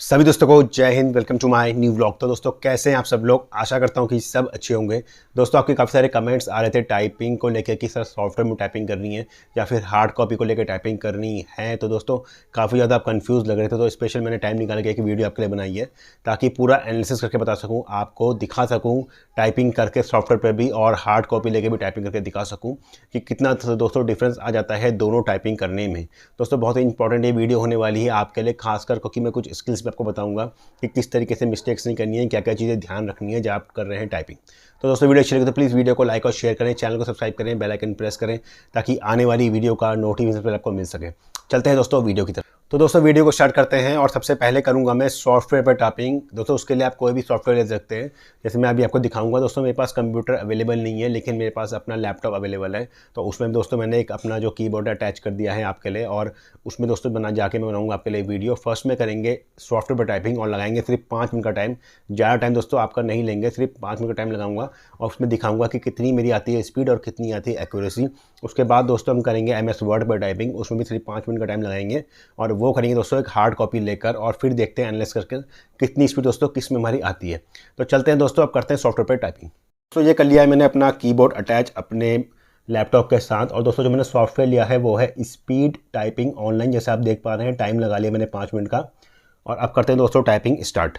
सभी दोस्तों को जय Hind. Welcome to my new vlog. तो दोस्तों कैसे हैं आप सब लोग। आशा करता हूं कि सब अच्छे होंगे। दोस्तों आपके काफ़ी सारे कमेंट्स आ रहे थे टाइपिंग को लेकर कि सर सॉफ्टवेयर में टाइपिंग करनी है या फिर हार्ड कॉपी को लेकर टाइपिंग करनी है। तो दोस्तों काफ़ी ज़्यादा आप कंफ्यूज लग रहे थे, तो स्पेशल मैंने टाइम निकाल के एक वीडियो आपके लिए बनाई है ताकि पूरा एनालिसिस करके बता सकूँ, आपको दिखा सकूँ टाइपिंग करके सॉफ्टवेयर पर भी और हार्ड कॉपी लेके भी टाइपिंग करके दिखा सकूँ कि कितना दोस्तों डिफरेंस आ जाता है दोनों टाइपिंग करने में। दोस्तों बहुत ही इंपॉर्टेंट ये वीडियो होने वाली है आपके लिए, खासकर क्योंकि मैं कुछ स्किल्स भी आपको बताऊंगा कि किस तरीके से मिस्टेक्स नहीं करनी है, क्या क्या चीज़ें ध्यान रखनी है जब आप कर रहे हैं टाइपिंग। तो दोस्तों वीडियो अच्छी लगे तो प्लीज़ वीडियो को लाइक और शेयर करें, चैनल को सब्सक्राइब करें, बेल आइकन प्रेस करें ताकि आने वाली वीडियो का नोटिफिकेशन पहले आपको मिल सके। चलते हैं दोस्तों वीडियो की तरफ। तो दोस्तों वीडियो को स्टार्ट करते हैं और सबसे पहले करूंगा मैं सॉफ्टवेयर पर टाइपिंग। दोस्तों उसके लिए आप कोई भी सॉफ्टवेयर ले सकते हैं, जैसे मैं अभी आपको दिखाऊंगा। दोस्तों मेरे पास कंप्यूटर अवेलेबल नहीं है लेकिन मेरे पास अपना लैपटॉप अवेलेबल है, तो उसमें दोस्तों मैंने एक अपना जो कीबोर्ड अटैच कर दिया है आपके लिए, और उसमें दोस्तों मैं बनाऊंगा आपके लिए वीडियो। फर्स्ट में करेंगे सॉफ्टवेयर पर टाइपिंग और लगाएंगे सिर्फ 5 मिनट का टाइम। ज़्यादा टाइम दोस्तों आपका नहीं लेंगे, सिर्फ 5 मिनट का टाइम लगाऊंगा और उसमें दिखाऊंगा कि कितनी मेरी आती है स्पीड और कितनी आती है एक्यूरेसी। उसके बाद दोस्तों हम करेंगे MS वर्ड पर टाइपिंग, उसमें भी सिर्फ 5 मिनट का टाइम लगाएंगे और वो करेंगे दोस्तों एक हार्ड कॉपी लेकर, और फिर देखते हैं एनालाइज करके कितनी स्पीड दोस्तों किस में हमारी आती है। तो चलते हैं दोस्तों, अब करते हैं सॉफ्टवेयर पर टाइपिंग। तो ये कर लिया है मैंने अपना कीबोर्ड अटैच अपने लैपटॉप के साथ, और दोस्तों जो मैंने सॉफ्टवेयर लिया है वो है स्पीड टाइपिंग ऑनलाइन। जैसे आप देख पा रहे हैं टाइम लगा लिया मैंने 5 मिनट का, और अब करते हैं दोस्तों टाइपिंग स्टार्ट।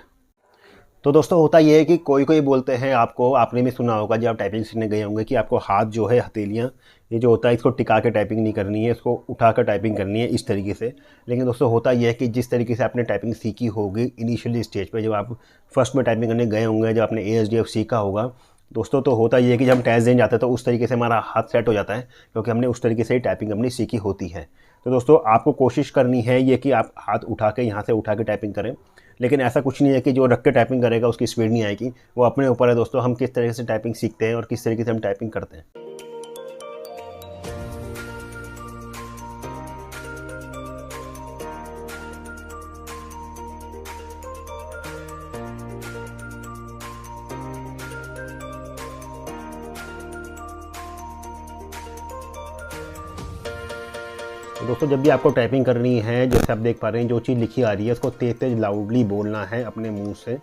तो दोस्तों होता ये है कि कोई कोई बोलते हैं, आपको आपने भी सुना होगा जब आप टाइपिंग सीखने गए होंगे, कि आपको हाथ जो है हथेलियाँ ये जो होता है इसको टिका के टाइपिंग नहीं करनी है, इसको उठा कर टाइपिंग करनी है इस तरीके से। लेकिन दोस्तों होता यह है कि जिस तरीके से आपने टाइपिंग सीखी होगी इनिशियली स्टेज पे, जब आप फर्स्ट में टाइपिंग करने गए होंगे, जब आपने ASDF सीखा होगा दोस्तों, तो होता ये है कि जब हम टेस्ट देने जाते हैं तो उस तरीके से हमारा हाथ सेट हो जाता है, क्योंकि हमने उस तरीके से ही टाइपिंग अपनी सीखी होती है। तो दोस्तों आपको कोशिश करनी है ये कि आप हाथ उठा के यहाँ से उठा के टाइपिंग करें। लेकिन ऐसा कुछ नहीं है कि जो रख के टाइपिंग करेगा उसकी स्पीड नहीं आएगी, वो अपने ऊपर है दोस्तों, हम किस तरीके से टाइपिंग सीखते हैं और किस तरीके से हम टाइपिंग करते हैं। तो दोस्तों जब भी आपको टाइपिंग करनी है, जैसे आप देख पा रहे हैं जो चीज़ लिखी आ रही है उसको तेज तेज लाउडली बोलना है अपने मुंह से,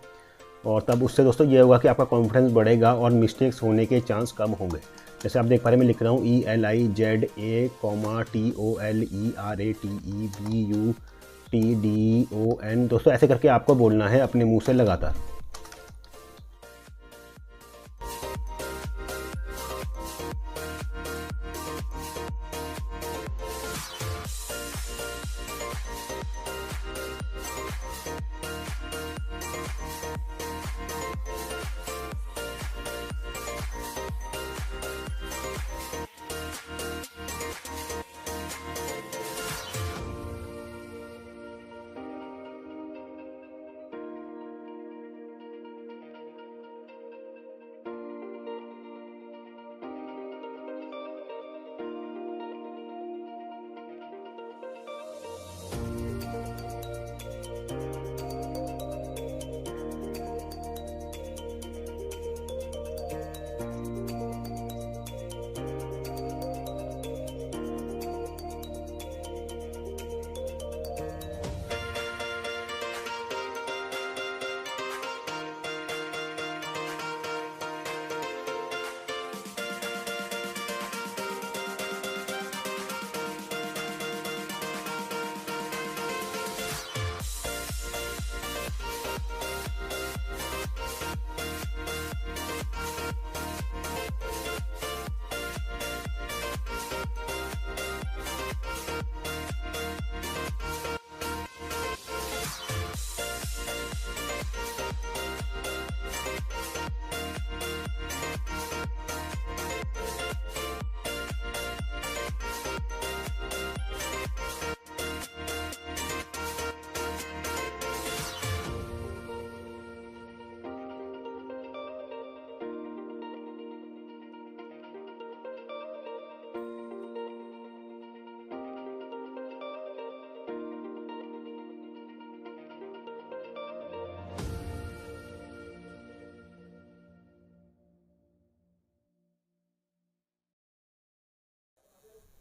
और तब उससे दोस्तों ये होगा कि आपका कॉन्फिडेंस बढ़ेगा और मिस्टेक्स होने के चांस कम होंगे। जैसे आप देख पा रहे हैं मैं लिख रहा हूँ ELIZATOLERATEBUTDON। दोस्तों ऐसे करके आपको बोलना है अपने मुँह से लगातार।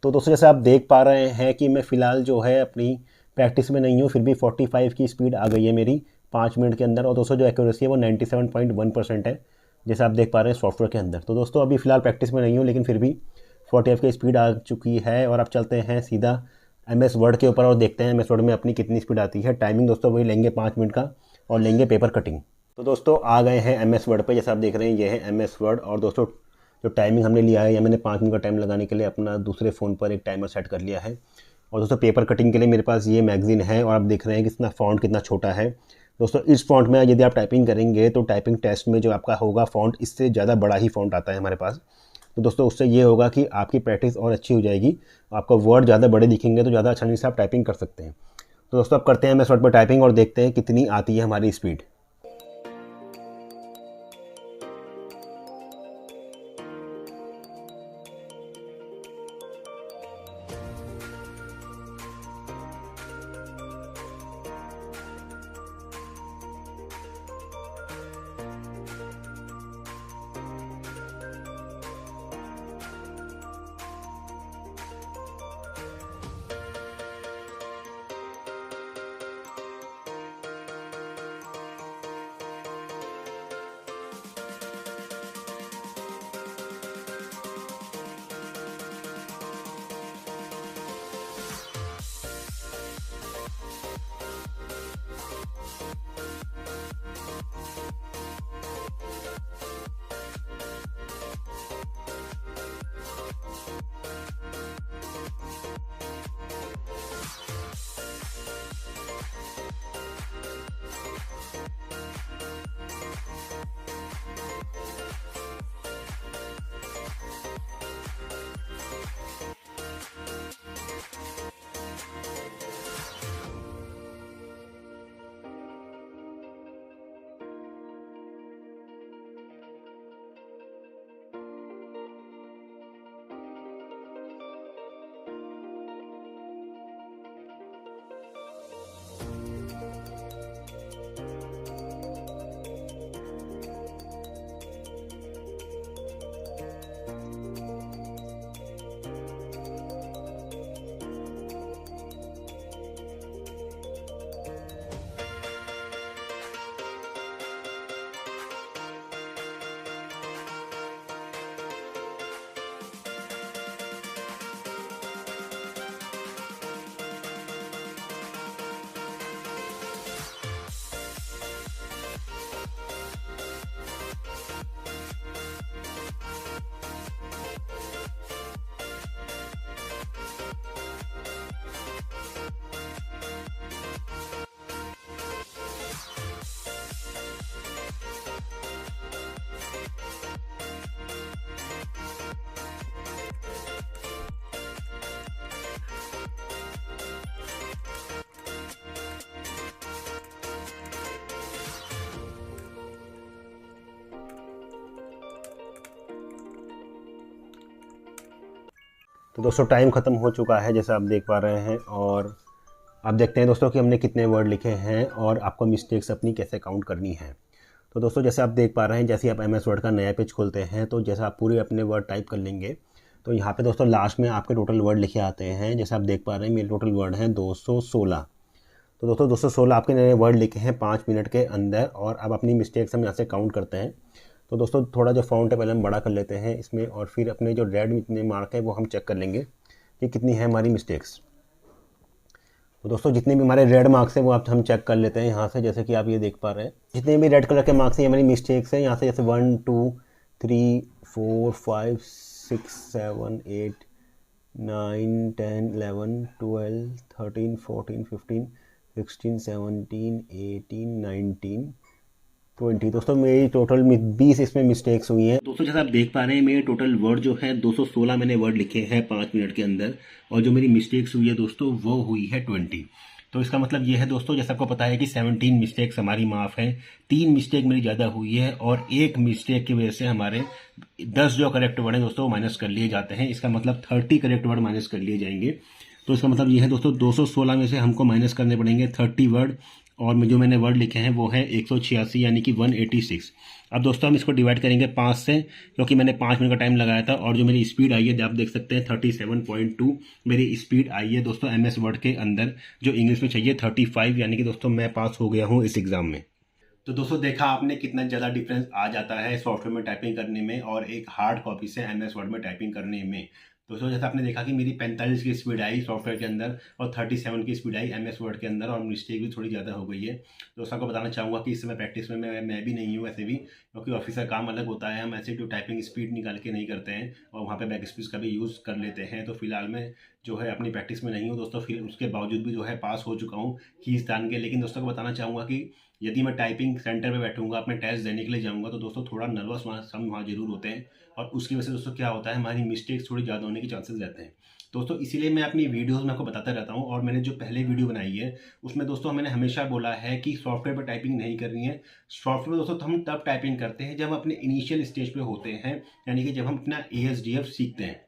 तो दोस्तों जैसे आप देख पा रहे हैं कि मैं फ़िलहाल जो है अपनी प्रैक्टिस में नहीं हूँ फिर भी 45 की स्पीड आ गई है मेरी 5 मिनट के अंदर। और दोस्तों जो एक्यूरेसी है वो 97.1% है, जैसे आप देख पा रहे हैं सॉफ्टवेयर के अंदर। तो दोस्तों अभी फ़िलहाल प्रैक्टिस में नहीं हूँ, लेकिन फिर भी 45 की स्पीड आ चुकी है। और अब चलते हैं सीधा MS वर्ड के ऊपर और देखते हैं MS वर्ड में अपनी कितनी स्पीड आती है। टाइमिंग दोस्तों वही लेंगे 5 मिनट का और लेंगे पेपर कटिंग। तो दोस्तों आ गए हैं MS वर्ड पे, जैसे आप देख रहे हैं ये है MS वर्ड। और दोस्तों जो टाइमिंग हमने लिया है, या मैंने 5 मिनट का टाइम लगाने के लिए अपना दूसरे फ़ोन पर एक टाइमर सेट कर लिया है। और दोस्तों पेपर कटिंग के लिए मेरे पास ये मैगज़ीन है, और आप देख रहे हैं कि इसका फ़ॉन्ट कितना छोटा है। दोस्तों इस फ़ॉन्ट में यदि आप टाइपिंग करेंगे तो टाइपिंग टेस्ट में जो आपका होगा फ़ॉन्ट, इससे ज़्यादा बड़ा ही फ़ॉन्ट आता है हमारे पास। तो दोस्तों उससे ये होगा कि आपकी प्रैक्टिस और अच्छी हो जाएगी, आपका वर्ड ज़्यादा बड़े दिखेंगे तो ज़्यादा आसानी से आप टाइपिंग कर सकते हैं। तो दोस्तों अब करते हैं MS वर्ड पर टाइपिंग और देखते हैं कितनी आती है हमारी स्पीड। तो दोस्तों टाइम ख़त्म हो चुका है, जैसा आप देख पा रहे हैं। और आप देखते हैं दोस्तों कि हमने कितने वर्ड लिखे हैं और आपको मिस्टेक्स अपनी कैसे काउंट करनी है। तो दोस्तों जैसे आप देख पा रहे हैं, जैसे आप MS वर्ड का नया पेज खोलते हैं तो जैसे आप पूरे अपने वर्ड टाइप कर लेंगे तो यहाँ पे दोस्तों लास्ट में आपके टोटल वर्ड लिखे आते हैं। जैसे आप देख पा रहे हैं मेरे टोटल वर्ड हैं 216। तो दोस्तों 216 आपके नए वर्ड लिखे हैं 5 मिनट के अंदर। और अब अपनी मिस्टेक्स हम यहाँ से काउंट करते हैं। तो दोस्तों थोड़ा जो फ़ॉन्ट है पहले हम बड़ा कर लेते हैं इसमें, और फिर अपने जो रेड में इतने मार्क है वो हम चेक कर लेंगे कि कितनी है हमारी मिस्टेक्स। तो दोस्तों जितने भी हमारे रेड मार्क्स हैं वो आप हम चेक कर लेते हैं यहाँ से। जैसे कि आप ये देख पा रहे हैं जितने भी रेड कलर के मार्क्स हैं ये हमारी मिस्टेक्स हैं यहाँ से। जैसे 1 2 3 4 5 6 7 8 9 10 11 12 13 14 15 16 17 18 19 20। दोस्तों मेरी टोटल 20 इसमें मिस्टेक्स हुई हैं। दोस्तों जैसा आप देख पा रहे हैं मेरे टोटल वर्ड जो है 216 मैंने वर्ड लिखे हैं 5 मिनट के अंदर, और जो मेरी मिस्टेक्स हुई है दोस्तों वो हुई है 20। तो इसका मतलब ये है दोस्तों, जैसा आपको पता है कि 17 मिस्टेक्स हमारी माफ़ हैं, 3 मिस्टेक मेरी ज़्यादा हुई है और 1 मिस्टेक की वजह से हमारे 10 जो करेक्ट वर्ड हैं दोस्तों वो माइनस कर लिए जाते हैं। इसका मतलब 30 करेक्ट वर्ड माइनस कर लिए जाएंगे। तो इसका मतलब ये है दोस्तों 216 में से हमको माइनस करने पड़ेंगे 30 वर्ड, और जो मैंने वर्ड लिखे हैं वो है 186 यानी कि 186। अब दोस्तों हम इसको डिवाइड करेंगे 5 से, क्योंकि मैंने 5 मिनट का टाइम लगाया था। और जो मेरी स्पीड आई है आप देख सकते हैं 37.2 मेरी स्पीड आई है दोस्तों MS वर्ड के अंदर, जो इंग्लिश में चाहिए 35, यानी कि दोस्तों मैं पास हो गया हूँ इस एग्ज़ाम में। तो दोस्तों देखा आपने कितना ज़्यादा डिफरेंस आ जाता है सॉफ्टवेयर में टाइपिंग करने में और एक हार्ड कॉपी से MS वर्ड में टाइपिंग करने में। दोस्तों जैसा आपने देखा कि मेरी 45 की स्पीड आई सॉफ्टवेयर के अंदर और 37 की स्पीड आई MS वर्ड के अंदर, और मिस्टेक भी थोड़ी ज़्यादा हो गई है। दोस्तों को बताना चाहूँगा कि इस समय प्रैक्टिस में मैं भी नहीं हूँ वैसे भी, क्योंकि ऑफिस का काम अलग होता है। हम ऐसे जो टाइपिंग स्पीड निकाल के नहीं करते हैं और वहाँ पे बैक स्पेस का भी यूज़ कर लेते हैं। तो फिलहाल मैं जो है अपनी प्रैक्टिस में नहीं हूँ दोस्तों, फिर उसके बावजूद भी जो है पास हो चुका हूँ खींच तान के। लेकिन दोस्तों को बताना चाहूँगा कि यदि मैं टाइपिंग सेंटर पे बैठूंगा, अपने टेस्ट देने के लिए जाऊंगा, तो दोस्तों थोड़ा नर्वस वहाँ जरूर होते हैं। और उसकी वजह से दोस्तों क्या होता है, हमारी मिस्टेक्स थोड़ी ज़्यादा होने के चांसेस रहते हैं दोस्तों। इसीलिए मैं अपनी वीडियोस में आपको बताता रहता हूँ। और मैंने जो पहले वीडियो बनाई है उसमें दोस्तों मैंने हमेशा बोला है कि सॉफ्टवेयर पर टाइपिंग नहीं करनी है। सॉफ्टवेयर दोस्तों तो हम तब टाइपिंग करते हैं जब हम अपने इनिशियल स्टेज पे होते हैं, यानी कि जब हम अपना ASDF सीखते हैं।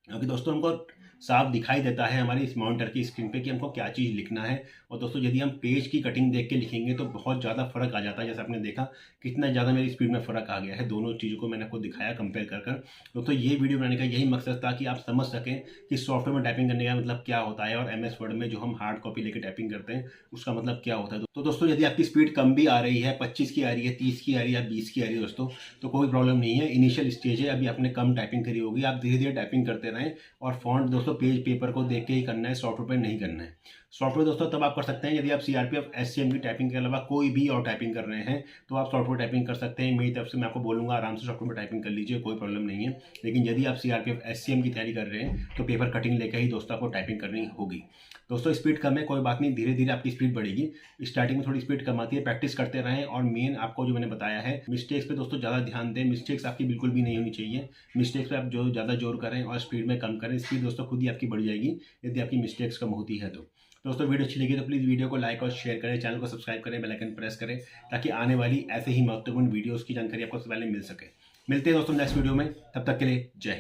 क्योंकि दोस्तों हमको साफ दिखाई देता है हमारे इस मॉनिटर की स्क्रीन पे कि हमको क्या चीज़ लिखना है। और दोस्तों यदि हम पेज की कटिंग देख के लिखेंगे तो बहुत ज़्यादा फ़र्क आ जाता है। जैसे आपने देखा कितना ज़्यादा मेरी स्पीड में फ़र्क आ गया है, दोनों चीज़ों को मैंने आपको दिखाया कंपेयर कर। दोस्तों ये वीडियो बनाने का यही मकसद था कि आप समझ सकें कि सॉफ्टवेयर में टाइपिंग करने का मतलब क्या होता है, और MS वर्ड में जो हम हार्ड कॉपी लेकर टाइपिंग करते हैं उसका मतलब क्या होता है। तो दोस्तों यदि आपकी स्पीड कम भी आ रही है, 25 की आ रही है, 30 की आ रही है, 20 की आ रही है दोस्तों, तो कोई प्रॉब्लम नहीं है। इनिशियल स्टेज है, अभी आपने कम टाइपिंग करी होगी, आप धीरे धीरे टाइपिंग करते रहें। और फॉन्ट दोस्तों पेज पेपर को देख के ही करना है, सॉफ्टवेयर पे नहीं करना है। सॉफ्टवेयर दोस्तों तब आप कर सकते हैं यदि आप CRPF SCM की टाइपिंग के अलावा कोई भी और टाइपिंग कर रहे हैं, तो आप सॉफ्टवेयर टाइपिंग कर सकते हैं। मेरी तरफ से मैं आपको बोलूँगा आराम से सॉफ्टवेयर टाइपिंग कर लीजिए, कोई प्रॉब्लम नहीं है। लेकिन यदि आप CRPF SCM की तैयारी कर रहे हैं तो पेपर कटिंग लेकर ही दोस्तों आपको टाइपिंग करनी होगी। दोस्तों स्पीड कम है, कोई बात नहीं, धीरे धीरे आपकी स्पीड बढ़ेगी। स्टार्टिंग में थोड़ी स्पीड कम आती है, प्रैक्टिस करते रहें। और मेन आपको जो मैंने बताया है, मिस्टेक्स पे दोस्तों ज़्यादा ध्यान दें। मिस्टेक्स आपकी बिल्कुल भी नहीं होनी चाहिए। मिस्टेक्स पे आप जो ज़्यादा जोर करें और स्पीड में कम करें, स्पीड दोस्तों खुद ही आपकी बढ़ जाएगी यदि आपकी मिस्टेक्स कम होती है तो। दोस्तों वीडियो अच्छी लगी तो प्लीज़ वीडियो को लाइक और शेयर करें, चैनल को सब्सक्राइब करें, बेल आइकन प्रेस करें, ताकि आने वाली ऐसे ही महत्वपूर्ण वीडियोज़ की जानकारी आपको सबसे पहले मिल सके। मिलते हैं दोस्तों नेक्स्ट वीडियो में, तब तक के लिए जय हिंद।